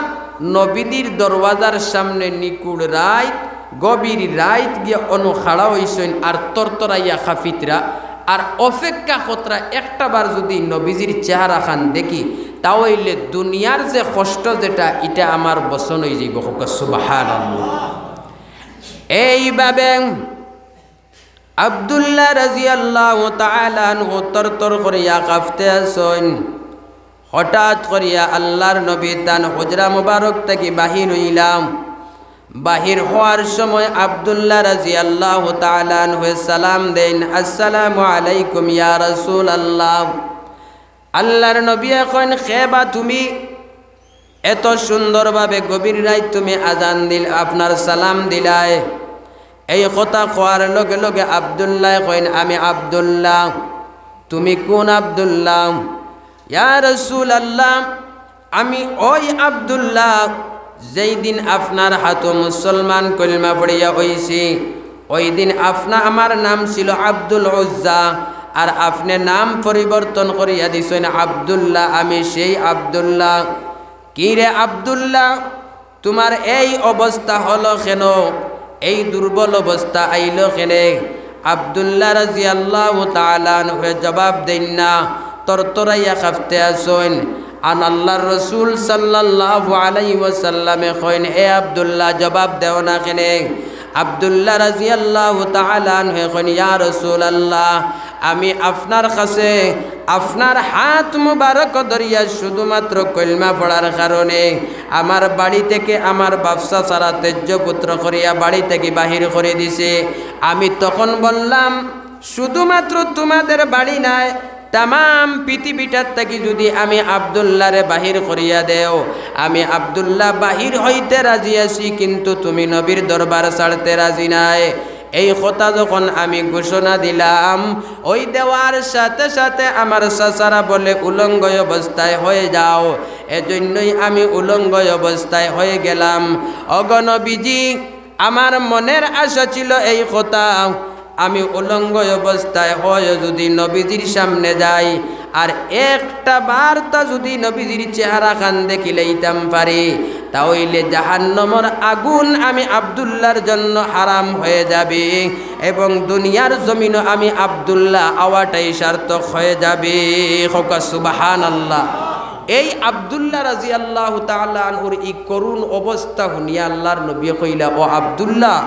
নবীদের দরওয়াজার সামনে নিকুড় রাইত, গভীর রাইত গিয়া খাড়া হইছেন, আর তরতরাইয়া খাফিতরা আর অপেক্ষা কতরা একটা বার যদি নবীজির চেহারা খান দেখি, তাও হইলে দুনিয়ার যে কষ্ট যেটা এটা আমার বসন হয়ে যাইব। সুবহানাল্লাহ। এইভাবে আব্দুল্লাহ রাদিয়াল্লাহু তাআলা আনহু তরতর করিয়া কাঁপতে আছেন। হঠাৎ করিয়া আল্লাহর নবী তান হুজরা মুবারক থেকে বাহির হইলাম। বাহির হওয়ার সময় আব্দুল্লাহ রাদিয়াল্লাহু তাআলা আনহু সালাম দেন, আসসালামু আলাইকুম ইয়া রাসূলুল্লাহ। আল্লাহর নবী এখন খেবা তুমি? এত সুন্দরভাবে গভীর রাত তুমি আজান দিল আপনার সালাম দিলায় এই কথা কোয়ার লগে লগে আব্দুল্লাহ কইন আমি আব্দুল্লাহ তুমি কোন আব্দুল্লাহ ইয়া রাসূলুল্লাহ আমি ওই আব্দুল্লাহ যেই দিন আপনার হাতে মুসলমান কলমা পড়িয়া হইছি ওই দিন আপনা আমার নাম ছিল আব্দুল উজ্জা আর আপনি নাম পরিবর্তন করিয়া দিছেন আব্দুল্লাহ আমি সেই আব্দুল্লাহ কি রে আব্দুল্লাহ তোমার এই অবস্থা হলো কেন এই দুর্বল অবস্থা আইলো কেন আব্দুল্লাহ রাদিয়াল্লাহু তাআলা আনহু জবাব দেন না তরতরাইয়া কাঁপতে আসেন আন আল্লাহর রাসূল সাল্লাল্লাহু আলাইহি ওয়াসাল্লামে কইন এ আব্দুল্লাহ জবাব দেও না কেন আব্দুল্লাহ রাদিয়াল্লাহু তাআলা আনহু কইন ইয়া রাসূলুল্লাহ আমি আপনার কাছে আপনার হাত মুবারক ধরিয়া শুধুমাত্র কলমা পড়ার কারণে আমার বাড়ি থেকে আমার ব্যবসা ছাড়া তেজ্য পুত্র করিয়া বাড়ি থেকে বাহির করে দিছে আমি তখন বললাম শুধুমাত্র তোমাদের বাড়ি নাই तमाम पृथिवीटार थेके यदि आमी आब्दुल्लाहरे बाहिर करिया देओ आमी आब्दुल्लाह बाहिर हईते राजी आछि किन्तु तुमी नबीर दरबार छाड़ते राजी नाई এই কথা যখন আমি ঘোষণা দিলাম ওই দেওয়ার সাথে সাথে আমার চাচারা বলে উলঙ্গ অবস্থায় হয়ে যাও এজন্যই আমি উলঙ্গ অবস্থায় হয়ে গেলাম ওগো নবীজি আমার মনের আশা ছিল এই কথা আমি উলঙ্গ অবস্থায় হয় যদি নবীজির সামনে যাই আর একটা বার্তা যদি নবীজির চেহারা খান দেখিলেইতাম পারি তাহলে জাহান্নামের আগুন আমি আব্দুল্লাহর জন্য হারাম হয়ে যাবে এবং দুনিয়ার জমিনও আমি আব্দুল্লাহ আওয়াটাই সার্থক হয়ে যাবে হোকা সুবহানাল্লাহ এই আব্দুল্লাহ রাদিয়াল্লাহু তাআলা আনহুর এই করুণ অবস্থা শুনিয়া আল্লাহর নবী কইলা ও আব্দুল্লাহ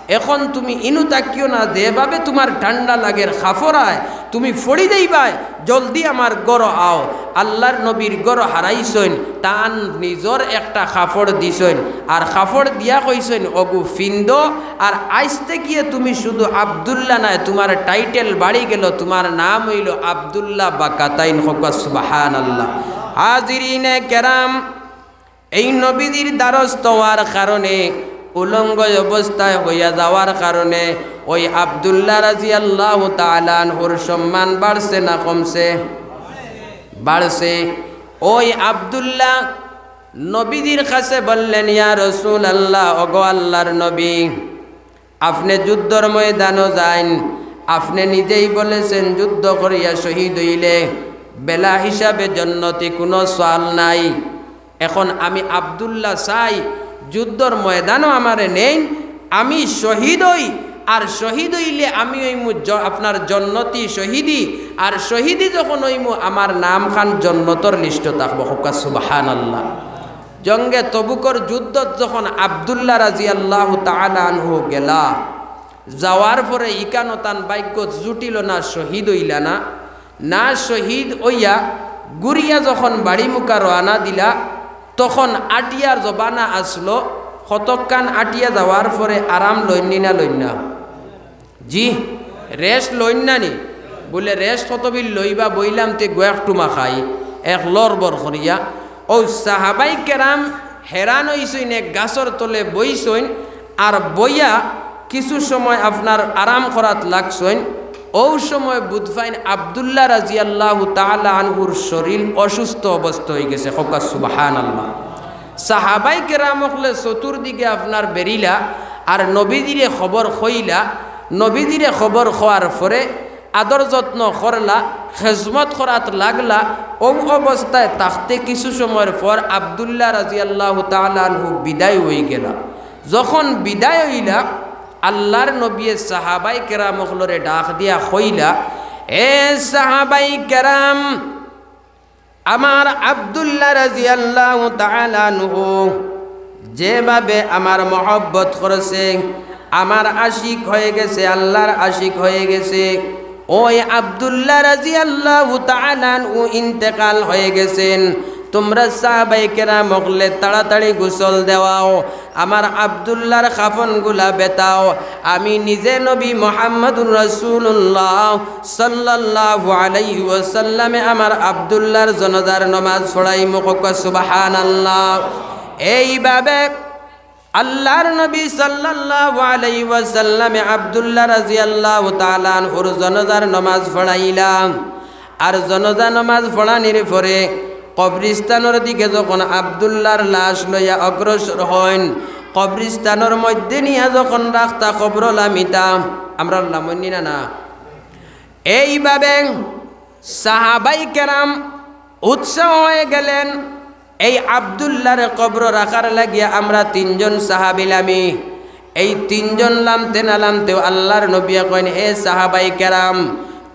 এখন তুমি ইনু তাকিও না যেভাবে তোমার ঠান্ডা লাগের খাফরায় তুমি ফড়ি দেইবাই জলদি আমার গড় আও আল্লাহর নবীর গড় হারাইছেন তান নিজর একটা খাফড় দিছেন আর খাফড় দিয়া কইছেন অগু ফিন্দ আর আইসতে গিয়ে তুমি শুধু আব্দুল্লাহ নাই তোমার টাইটেল বাড়ি গেল তোমার নাম হইল আব্দুল্লাহ বাকাতাইন হকা সুবহানাল্লাহ হাজিরিনে কেরাম এই নবীজির দ্বারস্থ হওয়ার কারণে উলঙ্গ অবস্থায় হইয়া যাওয়ার কারণে ওই আব্দুল্লাহ রাদিয়াল্লাহু তাআলা আনহুর সম্মান বাড়ছে না কমছে বাড়ছে ওই আব্দুল্লাহ নবীজির কাছে বললেন ইয়া রাসূলুল্লাহ ওগো আল্লাহর নবী আপনি যুদ্ধের ময়দানে যান আপনি নিজেই বলেছেন যুদ্ধ করিয়া শহীদ হইলে বেলা হিসাবে জান্নাতে কোনো সওয়াল নাই এখন আমি আব্দুল্লাহ চাই যুদ্ধর ময়দানও আমারে নেই আমি শহীদ হই আর শহীদ হইলে আমি হইমু আপনার জন্নতি শহীদি আর শহীদি যখন হইমু আমার নাম খান জন্নতর লিস্ট থাকবো হোকা সুবহানাল্লাহ জঙ্গে তবুকর যুদ্ধ যখন আব্দুল্লাহ রাদিয়াল্লাহু তাআলা আনহু গেলা যাওয়ার পরে ইকানো তান ভাগ্য জুটিল না শহীদ হইলা না শহীদ হইয়া গুরিয়া যখন বাড়ি মুখা রওনা দিলা তখন আটিয়ার জবানা আসলো কতক্ষণ আটিয়া যাওয়ার পরে আরাম লইনি না লইনা জি রেস্ট লইনা নি বলে রেস্ট কতবিল লইবা বইলাম তে গোয়াকটুমা খাই এক লরবর করিয়া ও সাহাবাই কেরাম হেরান হইসইন এক গাছর তলে বইসইন আর বইয়া কিছু সময় আপনার আরাম করাত লাগছইন ও সময় বুধফাইন আব্দুল্লাহ রাদিয়াল্লাহু তাআলা আনহুর শরীর অসুস্থ অবস্থা হয়ে গেছে হোকা সুবহানাল্লাহ সাহাবাই কেরাম হলে চতুর্দিকে আপনার বেরিলা আর নবীজিরে খবর কইলা নবীজিরে খবর খোয়ার পরে আদর যত্ন করলা খেজমত করাত লাগলা ও অবস্থায় তাকতে কিছু সময়ের পর আব্দুল্লাহ রাদিয়াল্লাহু তাআলা আনহু বিদায় হয়ে গেল যখন বিদায় হইলা আল্লাহর নবী সাহাবাই কেরাম হলরে ডাক দিয়া কইলা এ সাহাবাই কেরাম আমার আব্দুল্লাহ রাদিয়াল্লাহু তাআলা আনহু যেভাবে আমার মহব্বত করেছে আমার আশিক হয়ে গেছে আল্লাহর আশিক হয়ে গেছে ওই আব্দুল্লাহ রাদিয়াল্লাহু তাআলা আনহু ইন্তেকাল হয়ে গেছেন তোমরা সাহাবায়ে কেরাম হলে তাড়াতাড়ি গোসল দেওয়াও আমার আব্দুল্লাহর খাফনগুলা বেতাও। আমি নিজে নবী মুহাম্মদুর রাসূলুল্লাহ সাল্লাল্লাহু আলাইহি ওয়াসাল্লামে আমার আব্দুল্লাহর জানাজার নামাজ পড়াইমু। সুবহানাল্লাহ। এইভাবে আল্লাহর নবী সাল্লাল্লাহু আলাইহি ওয়াসাল্লামে আব্দুল্লাহ রাদিয়াল্লাহু তাআলা আনহুর জানাজার নামাজ পড়াইলাম। আর জানাজা নামাজ পড়ানির পরে কবরস্থানের দিকে যখন আব্দুল্লাহর লাশ লইয়া অগ্রসর হন, কবরস্থানের মধ্যে নিয়ে যখন রাখতা কবরলামিতাম আমরা লামনি না। এইভাবে সাহাবাই কেরাম উৎসাহ হয়ে গেলেন এই আব্দুল্লাহর কবর রাখার লাগিয়া। আমরা তিনজন সাহাবিলামি, এই তিনজন লামতে না লামতেও আল্লাহর নবী কইন, হে সাহাবাই কেরাম,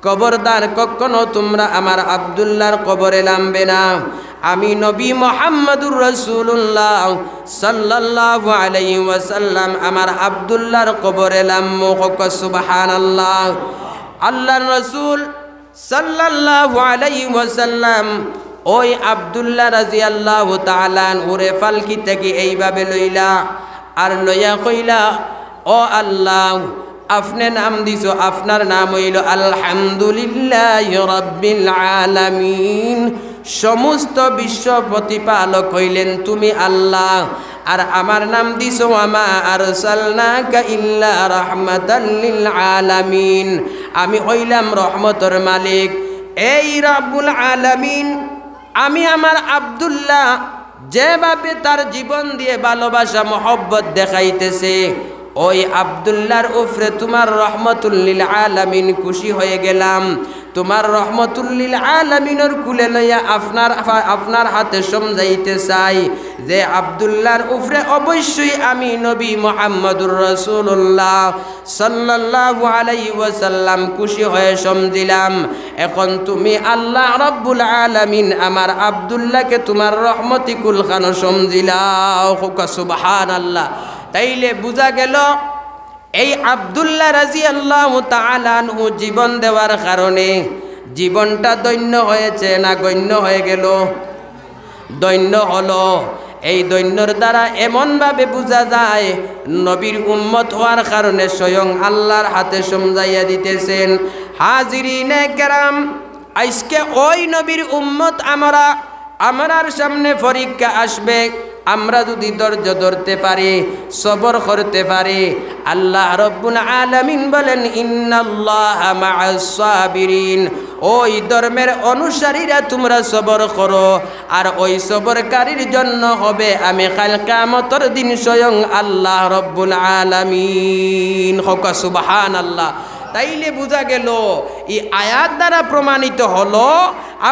কবরদার কখনো তোমরা আমার আব্দুল্লাহর কবরে নামবে না। আমি নবী মুহাম্মদুর রাসূলুল্লাহ সাল্লাল্লাহু আলাইহি ওয়াসাল্লাম আমার আব্দুল্লাহর কবরে নামবো। সুবহানাল্লাহ। আল্লাহর রাসূল সাল্লাল্লাহু আলাইহি ওয়াসাল্লাম ওই আব্দুল্লাহ রাদিয়াল্লাহু তাআলা ওরে ফালকি থেকে এইভাবে লইলা আর লইয়া কইলা, ও আল্লাহ, আপনি নাম দিছো, আপনার নাম হইল আলহামদুলিল্লাহি রাব্বিল আলামিন। সমস্ত বিশ্ব প্রতিপালক হইলেন তুমি আল্লাহ। আর আমার নাম দিছো ওয়ামা আরসালনাকা ইল্লা রাহমাতাল লিল আলামিন। আমি হইলাম রহমতের মালিক। এই রব্বুল আলামিন, আমি আমার আব্দুল্লাহ যেভাবে তার জীবন দিয়ে ভালোবাসা মহব্বত দেখাইতেছে, ওই আব্দুল্লাহর উপরে তোমার রহমতুল লিল আলামিন খুশি হয়ে গেলাম। তোমার রহমতুল লিল আলামিনের কুলে লইয়া আপনার হাতে সমঝাইতে চাই যে আব্দুল্লাহর উপরে অবশ্যই আমি নবী মুহাম্মদুর রাসূলুল্লাহ সাল্লাল্লাহু আলাইহি ওয়াসাল্লাম খুশি হয়ে সমঝিলাম। এখন তুমি আল্লাহ রাব্বুল আলামিন আমার আব্দুল্লাহকে তোমার রহমতি কুলখানো সমঝিলাও। সুবহানাল্লাহ। তাইলে বুঝা গেল এই আব্দুল্লাহ রাদিয়াল্লাহু তাআলা আনহু জীবন দেওয়ার কারণে জীবনটা দৈন্য হয়েছে না গণ্য হয়ে গেল? দৈন্য হলো। এই দৈন্যর দ্বারা এমনভাবে বোঝা যায় নবীর উম্মত হওয়ার কারণে স্বয়ং আল্লাহর হাতে সমঝাইয়া দিতেছেন। হাজিরিনে কেরাম, আজকে ওই নবীর উম্মত আমরার সামনে পরীক্ষা আসবে। আমরা যদি ধৈর্য ধরতে পারি, সবর করতে পারি, আল্লাহ রব্বুল আলামিন বলেন ইন্নাল্লাহা মাআস সাবিরিন। ওই ধর্মের অনুসারীরা তোমরা সবর করো, আর ওই সবরকারীর জন্য হবে আমি কাল কিয়ামতের দিন স্বয়ং আল্লাহ রব্বুল আলামিন। সুবহানাল্লাহ। তাইলে বোঝা গেল এই আয়াত দ্বারা প্রমাণিত হলো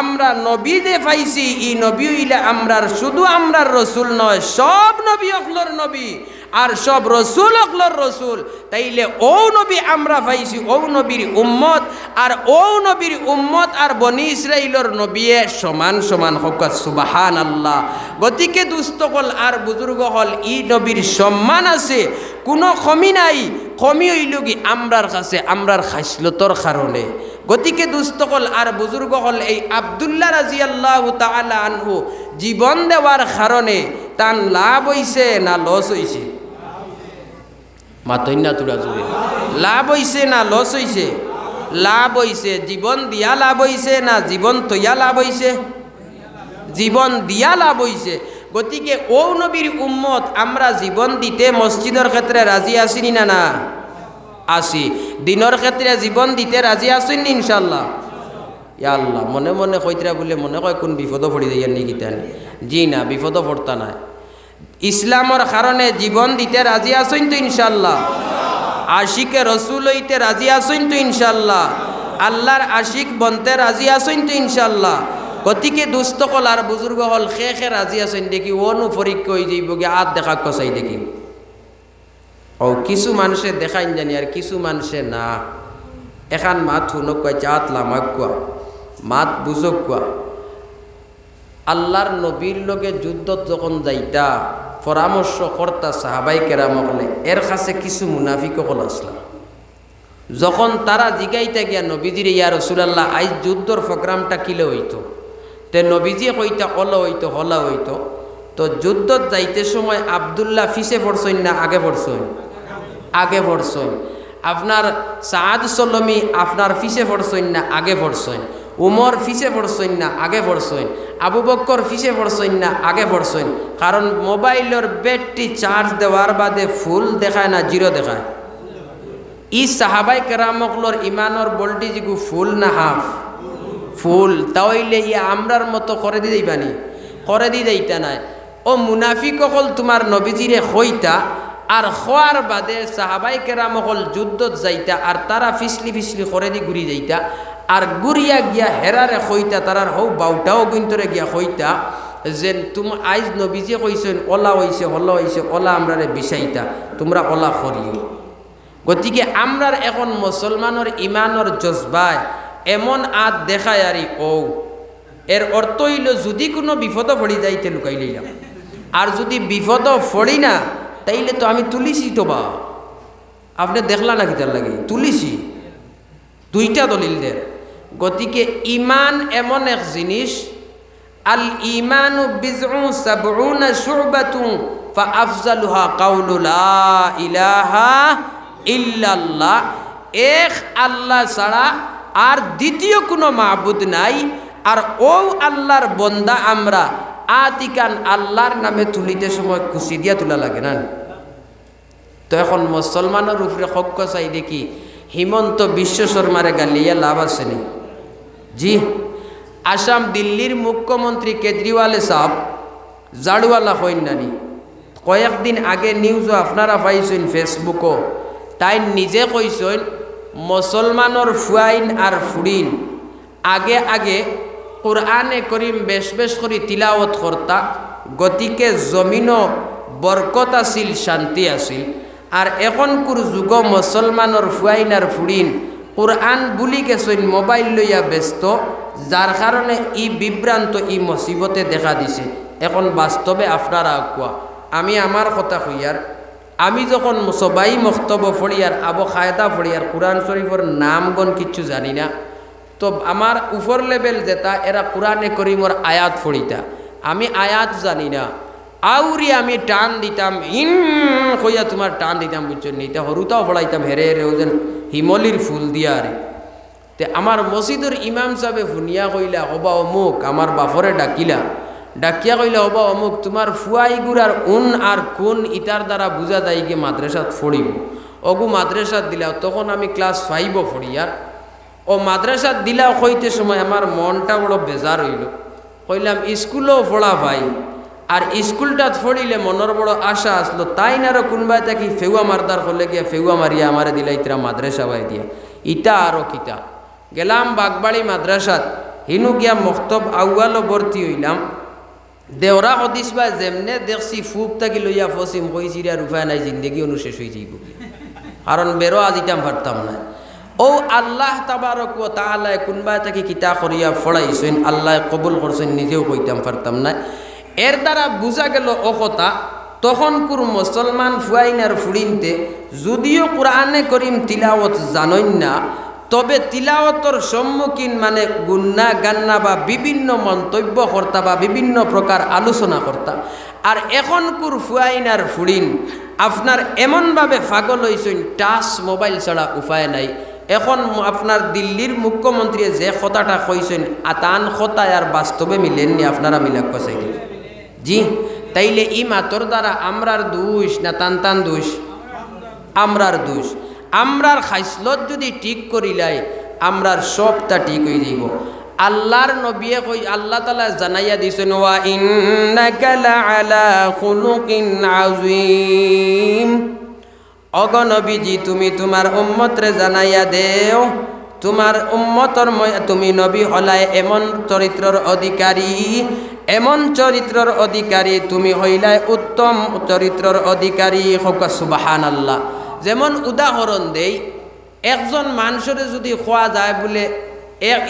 আমরা নবী যে পাইছি, এই নবী হইলে আমরার শুধু আমরার রসুল নয়, সব নবী অকলর নবী আর সব রসুল অকলর রসুল। তাইলে ও নবী আমরা পাইছি, ও নবীর উম্মত, আর ও নবীর উম্মত আর বনি ইসরাইলর নবী সমান সমান হোক। সুবহানাল্লাহ। গতিকে দুস্থ হল আর বুজুর্গ হল, ই নবীর সম্মান আছে, কোনো কমি নাই। কমি হইল কি আমরার কাছে আমরার খাসলতর কারণে। গতিকে দুস্থ হল আর বুজুর্গ হল এই আব্দুল্লাহ রাদিয়াল্লাহু তাআলা আনহু জীবন দেওয়ার কারণে তার লাভ হইছে না লস হইছে? মাতইনা তুরা জুড়ে লাভ হইছে না লস হইছে? লাভ হইছে। জীবন দিয়া লাভ হইছে না জীবন তৈয়া লাভ হইছে? জীবন দিয়া লাভ হইছে। গতিকে ও নবীর উম্মত আমরা জীবন দিতে মসজিদের ক্ষেত্রে রাজি আসিনি না? না আসি। দিনের ক্ষেত্রে জীবন দিতে রাজি আসেন ইনশাল্লাহ? ইয়া আল্লাহ, মনে মনে কইতরা বলে মনে কয় কোন বিপদ পড়ি যাইয়ার নি গীতা? জি না, বিপদ পড়তা না। ইসলামের কারণে জীবন দিতে রাজি আসেন তো ইনশাল্লাহ? আশিকে রসুল হইতে রাজি আসেন তো ইনশাল্লাহ? আল্লাহর আশিক বনতে রাজি আসেন তো ইনশাল্লাহ? গতিকে দুস্থ হল আর বুজুর্গ হল খে রাজি আছেন দেখি অনু পরীক্ষা হয়ে যাইব গে আত দেখা কসাই দেখি। ও কিছু মানুষের দেখাইন জানি আর কিছু মানুষের না। এখান মাত শুনক কয় চাত লামাক কোয়া, মাত বুঝক কোয়া। আল্লাহর নবীর লোকে যুদ্ধ যখন যাইতা পরামর্শ কর্তা সাহাবাই কেরাম হলে এর কাছে কিছু মুনাফিক হল আসলাম। যখন তারা জিগাইতে গিয়া নবীজির ইয়া রাসূলুল্লাহ আজ যুদ্ধর প্রোগ্রামটা কিলে হইতো, তে নবীজি কইতা অলা হইতো হলা হইতো, তো যুদ্ধত যাইতে সময় আব্দুল্লাহ ফিসে পড়ছইন না আগে পড়ছইন? আগে পড়ছইন। আপনার সাদ সলমি আপনার ফিসে পড়ছইন না আগে পড়ছইন? উমর ফিসে পড়ছইন না আগে পড়ছইন? আবু বক্কর ফিসে পড়ছইন না আগে পড়ছইন? কারণ মোবাইলের ব্যাটারি চার্জ দেওয়ার বাদে ফুল দেখায় না জিরো দেখায়? ই সাহাবাই কেরামকলর ইমানর ভোল্টেজ গু ফুল না হাফ? ফুল। তাইলে ইয়া আমরার মতো করে দি যাইবানি? করে দি যাইতা নাই। ও মুনাফিক হল তোমার নবীজিরে হইতা আর খোয়ার বাদে সাহাবাই কেরামকল যুদ্ধত যাইতা আর তারা ফিসলি ফিসলি করে দি ঘুরি যাইতা আর গুড়িয়া গিয়া হেরারে হইতা তারার হৌ বাউটাও গুন্তরে গিয়া হইতা যে তুমি আইজ নবীজি কইছেন ওলা হইছে হল হইছে ওলা আমরারে বিষাইতা তোমরা ওলা করিও। গতিকে আমরার এখন মুসলমানের ইমানের জজবায় এমন আদ দেখায় আরি ও এর অর্থ হইল যদি কোনো বিপদ পড়ি যাইতে লুকাই লইলাম আর যদি বিপদ পড়ি না তাইলে তো আমি তুলিছি তো বা আপনি দেখলা নাকি তার লাগে তুলিছি দুইটা দলিলদের। গতিকে ইমান এমন এক জিনিস আল ইমানু বিজউ সাবউনা শুবাতুন ফাআফজালুহা কাউলু লা ইলাহা ইল্লাল্লাহ। এক আল্লাহ ছাড়া আর দ্বিতীয় কোনো মাবুদ নাই আর ও আল্লাহর বন্দা আমরা আতিকান আল্লাহর নামে তুলিতে সময় খুশি দিয়া তোলা লাগে না? তো এখন মুসলমানের উপরে হক চাই দেখি হিমন্ত বিশ্ব শর্মারে গালিয়া লাভ আসেনি? জি, আসাম দিল্লির মুখ্যমন্ত্রী কেজরিওয়ালে সাহেব জাড়ুয়ালা হইন নানি কয়েকদিন আগে নিউজও আপনারা পাইছেন ফেসবুকও, তাই নিজে কইছেন মুসলমানের ফুয়াইন আর ফুড়িন আগে আগে কোরআনে করিম বেশ বেশ করে তিলাওয়াত করতা, গতিকে জমিনও বরকত আছিল শান্তি আছিল। আর এখনকার যুগ মুসলমানের ফুয়াইন আর ফুড়িন কোরআন বুলি গেছেন মোবাইল লইয়া ব্যস্ত, যার কারণে ই বিভ্রান্ত ই মুসিবতে দেখা দিছে। এখন বাস্তবে আপনারা কোয়া আমি আমার কথা কইয়ার আমি যখন সবাই মক্তব্য ফড়িয়ার আবু খায়দা ফড়িয়ার কোরআন শরীফের নামগণ কিচ্ছু জানি না, তো আমার উপর লেভেল যেটা এরা কোরআনে করিমর আয়াত ফড়িতা আমি আয়াত জানি না আউরি আমি টান দিতাম ইন কইয়া তোমার টান দিতাম বুঝছেন নিতে হরুতাও ফড়াইতাম হেরে হেরে ওজন হিমলির ফুল দিয়া রে। তে আমার মসজিদের ইমাম সাহেবে ফুনিয়া কইলা হবা অমুক আমার বাফরে ডাকিলা ডাকিয়া কইলা হবা অমুক তোমার ফুয়াইগুড়ার উন আর কোন ইটার দ্বারা বুঝা যায় গিয়ে মাদ্রাসাত ফড়িব অগু মাদ্রাসাত দিলাও। তখন আমি ক্লাস 5 ফড়িয়ার ও মাদ্রাসাত দিলাও কইতে সময় আমার মনটা বড় বেজার হইল। কইলাম স্কুলও পড়া ভাই আর স্কুলটাত ফড়িলে মনের বড় আশা আসলো তাই না আরো কোনবাই থাকি ফেউয়া মারদার হলে গিয়া ফেউয়া মারিয়া আমারে দিলাইতরা মাদ্রাসা বাই দিয়া ইটা আরো কিতা গেলাম বাগবাড়ি মাদ্রাসাত হিনু গিয়া মক্তব আউয়ালও ভর্তি হইলাম। দেওরা হদিস বা যেমনে দেখছি ফুক থাকি লইয়া ফসিম কইছিরা রুফায় নাই জিন্দগি অনুশেষ হয়ে যাইব কারণ বেরো আজিতাম পারতাম না। ও আল্লাহ তাবারক ওয়া তাআলা কোনবাই থাকি কিতা করিয়া ফড়াইছেন আল্লাহ কবুল করছেন নিজেও কইতাম পারতাম না। এর দ্বারা বোঝা গেল ও কথা তখন কুর মুসলমান ফুয়াইনার ফুড়িনতে যদিও কোরআনে করিম তিলাওয়াত জানইন না তবে তিলাওয়াতর সম্মুখীন মানে গুন্না গান্না বা বিভিন্ন মন্তব্য কর্তা বা বিভিন্ন প্রকার আলোচনা কর্তা। আর এখন কুর ফুয়াইনার ফুড়িন আপনার এমনভাবে পাগল হইছেন টাচ মোবাইল ছাড়া উপায় নাই। এখন আপনার দিল্লির মুখ্যমন্ত্রী যে কথাটা কইছেন আতান কথায় আর বাস্তবে মিলেননি আপনারা মিলাক কসাই জি, তাইলে ই মাতর দ্বারা আমরার দোষ না টান টান দোষ? আমরার দোষ। আমরার খাইসলত যদি ঠিক করিলাই আমরার সবটা ঠিক হয়ে যাইব। আল্লাহর নবিয়ে কই আল্লাহ তাআলা জানাইয়া দিছেন ওয়া ইন্নাকা লাআলা খুলুকিন আযীম। ওগো নবীজি তুমি তোমার উম্মতরে জানাইয়া দেও তোমার উম্মতর তুমি নবী হলাই এমন চরিত্রের অধিকারী এমন চরিত্রের অধিকারী তুমি হইলাই উত্তম চরিত্রের অধিকারী হোক সুবহানাল্লাহ। যেমন উদাহরণ দেই একজন মানুষের যদি খোয়া যায় বলে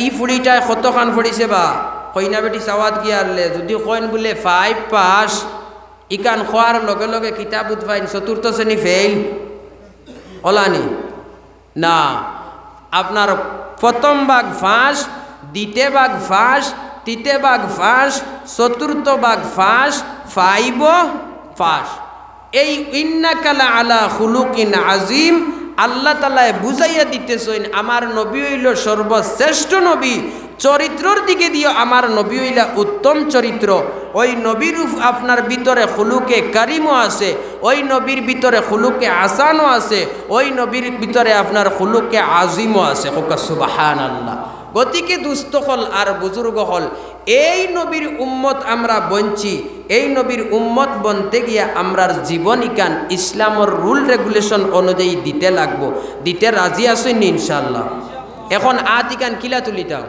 ই ফুড়িটায় কতখান ফুড়িছে বা কইনা বেটি চাওয়াত কি আনলে যদি কইন বলে 5 পাস ইকান খোয়ার লগে লগে কিতাব উদ্ভাইন 4th শ্রেণী ফেল ওলানি না, আপনার প্রথম ভাগ ফাঁস দ্বিতীয় ভাগ ফাঁস তৃতীয় ভাগ ফাঁস, চতুর্থ ভাগ ফাঁস, ফাইব ফাঁস। এই ইন্নাকা লাআলা খুলুকিন আজিম আল্লাহ তাআলা বুঝাইয়া দিতেছেন আমার নবী হইল সর্বশ্রেষ্ঠ নবী। চরিত্রর দিকে দিয়ে আমার নবী হইলা উত্তম চরিত্র। ওই নবীর আপনার ভিতরে খুলুকে কারিমও আছে, ওই নবীর ভিতরে খুলুকে আসানও আছে, ওই নবীর ভিতরে আপনার খুলুকে আজিমও আছে। সুবহানাল্লাহ। গতিকে দুস্থ হল আর বুজুর্গ হল, এই নবীর উম্মত আমরা বঞ্চি। এই নবীর উম্মত বনতে গিয়া আমরার জীবনিকান ইসলামের রুল রেগুলেশন অনুযায়ী দিতে লাগবো। দিতে রাজি আছেন ইনশাল্লাহ? এখন আতিকান কিলা তুলিতাম,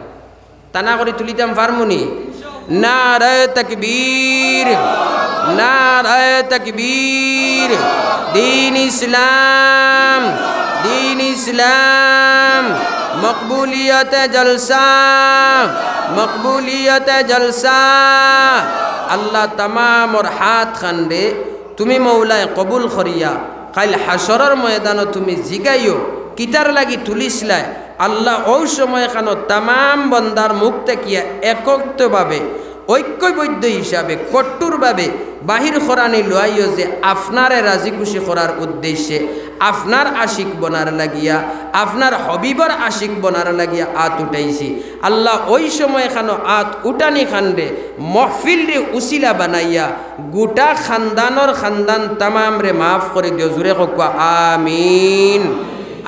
তানা করে তুলিতাম ফার্মুনি। নারায়ে তাকবীর, নারায়ে তাকবীর। দ্বীন ইসলাম, দ্বীন ইসলাম। মকবুলিয়ত জলসা, মকবুলিয়ত জলসা। আল্লাহ তামামর হাত খান্ডে তুমি মৌলায় কবুল করিয়া কাল হাসরের ময়দানও তুমি জিগাইও কিতার লাগি তুলিসলাই। আল্লাহ ওই সময় খানো তামাম বন্দার মুখ তেকিয়া একত্রভাবে ঐক্যবদ্ধ হিসাবে কট্টুরভাবে বাহির করানি লইও যে আপনারে রাজি খুশি করার উদ্দেশ্যে, আপনার আশিক বনার লাগিয়া, আপনার হবিবর আশিক বনার লাগিয়া আত উঠাইছি। আল্লাহ ওই সময় খানো আত উঠানি খান্ডে মহফিল রে উসিলা বানাইয়া গোটা খানদানর খানদান তামাম রে মাফ করে দিও। জুড়ে কোয়া আমিন।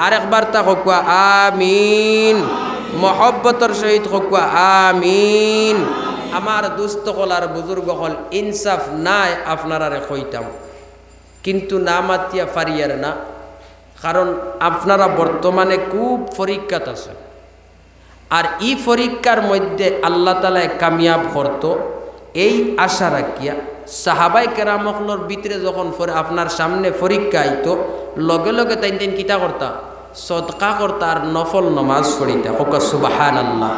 আর একবার তা কোয়া আমিন। মহব্বতর সহিত কোয়া আমিন। আমার দুস্থ হল আর বুজুর্গ হল ইনসাফ নাই আপনারারে কইতাম, কিন্তু না মাতিয়া ফারিয়ার না। কারণ আপনারা বর্তমানে খুব পরীক্ষাত আছে, আর এই পরীক্ষার মধ্যে আল্লাহ তাআলা কামিয়াব করতো এই আশা রাখিয়া সাহাবাই কেরামকলর ভিতরে যখন আপনার সামনে পরীক্ষা আইতো লগে লগে তাই দিন কিতা করতা, সদকা করতা আর নফল নমাজ পড়িতা। হোক সুবহানাল্লাহ।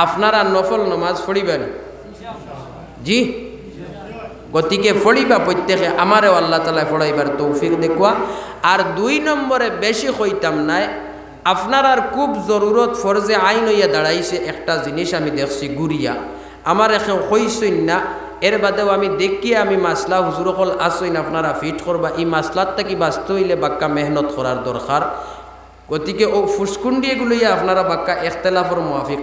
আপনারা নফল নমাজ পড়িবেন? জি, গতিকে পড়িবা প্রত্যেকে। আমারও আল্লাহ তাআলা পড়াইবার তৌফিক দেখুয়া। আর 2 নম্বরে বেশি কইতাম নাই, আপনার আর খুব জরুরত ফরজে আইন হইয়া দাঁড়াইছে একটা জিনিস আমি দেখছি গুড়িয়া। আমার এখন কইসইন না, এর বাদেও আমি দেখিয়ে আমি মাসলা হুজুর হল আসইন আপনারা ফিট করবা। এই মাসলারটা কি বাঁচতে হইলে বাক্কা মেহনত করার দরকার। গতিকে ও ফুসকুন্ডি এগুলোই আপনারা বাক্কা এখতেলাফর মুআফিক